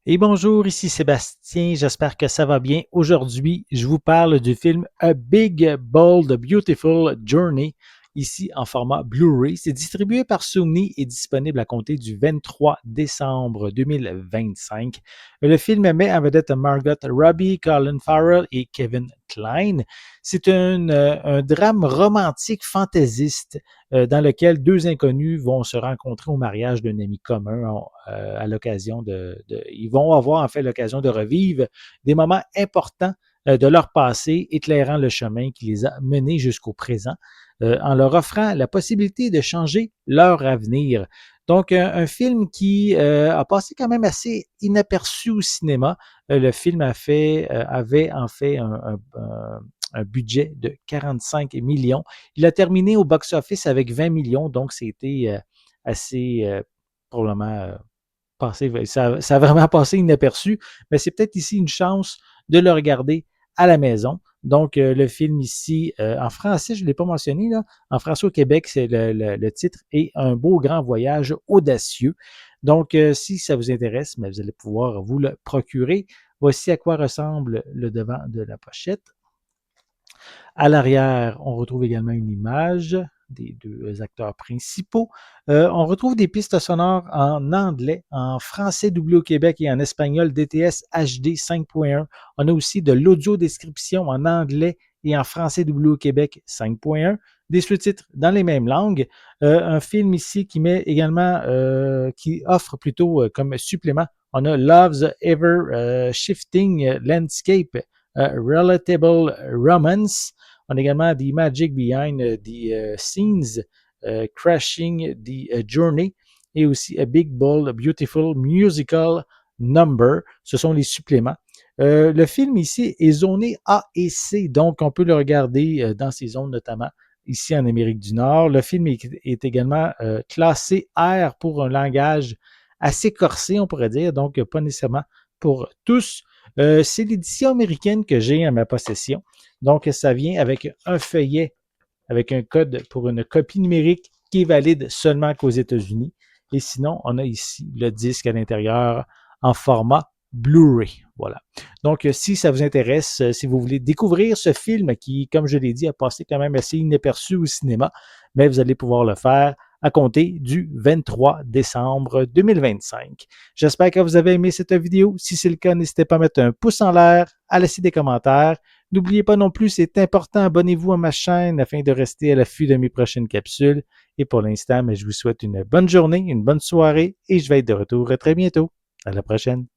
Et bonjour, ici Sébastien, j'espère que ça va bien. Aujourd'hui, je vous parle du film A Big, Bold, Beautiful Journey, ici en format Blu-ray. C'est distribué par Sony et disponible à compter du 23 décembre 2025. Le film met en vedette Margot Robbie, Colin Farrell et Kevin Kline. C'est un drame romantique fantaisiste dans lequel deux inconnus vont se rencontrer au mariage d'un ami commun à l'occasion ils vont avoir en fait l'occasion de revivre des moments importants de leur passé, éclairant le chemin qui les a menés jusqu'au présent, en leur offrant la possibilité de changer leur avenir. Donc, film qui a passé quand même assez inaperçu au cinéma. Le film avait en fait un budget de 45 millions. Il a terminé au box-office avec 20 millions, donc c'était assez probablement passé, ça a vraiment passé inaperçu, mais c'est peut-être ici une chance de le regarder à la maison. Donc, le film ici, en français, je ne l'ai pas mentionné, là, en français au Québec, c'est le titre est Un beau grand voyage audacieux. Donc, si ça vous intéresse, mais vous allez pouvoir vous le procurer. Voici à quoi ressemble le devant de la pochette. À l'arrière, on retrouve également une image des deux acteurs principaux. On retrouve des pistes sonores en anglais, en français doublé au Québec et en espagnol DTS HD 5.1. On a aussi de l'audio-description en anglais et en français doublé au Québec 5.1. Des sous-titres dans les mêmes langues. Un film ici qui met également, qui offre plutôt comme supplément, on a Love's Ever Shifting Landscape, Relatable Romance. On a également The Magic Behind the Scenes, Crashing the Journey et aussi A Big Bold Beautiful Musical Number. Ce sont les suppléments. Le film ici est zoné A et C, donc on peut le regarder dans ces zones notamment ici en Amérique du Nord. Le film est également classé R pour un langage assez corsé, on pourrait dire, donc pas nécessairement pour tous. C'est l'édition américaine que j'ai à ma possession. Donc, ça vient avec un feuillet, avec un code pour une copie numérique qui est valide seulement qu'aux États-Unis. Et sinon, on a ici le disque à l'intérieur en format Blu-ray. Voilà. Donc, si ça vous intéresse, si vous voulez découvrir ce film qui, comme je l'ai dit, a passé quand même assez inaperçu au cinéma, mais vous allez pouvoir le faire à compter du 23 décembre 2025. J'espère que vous avez aimé cette vidéo. Si c'est le cas, n'hésitez pas à mettre un pouce en l'air, à laisser des commentaires. N'oubliez pas non plus, c'est important, abonnez-vous à ma chaîne afin de rester à l'affût de mes prochaines capsules. Et pour l'instant, je vous souhaite une bonne journée, une bonne soirée et je vais être de retour très bientôt. À la prochaine.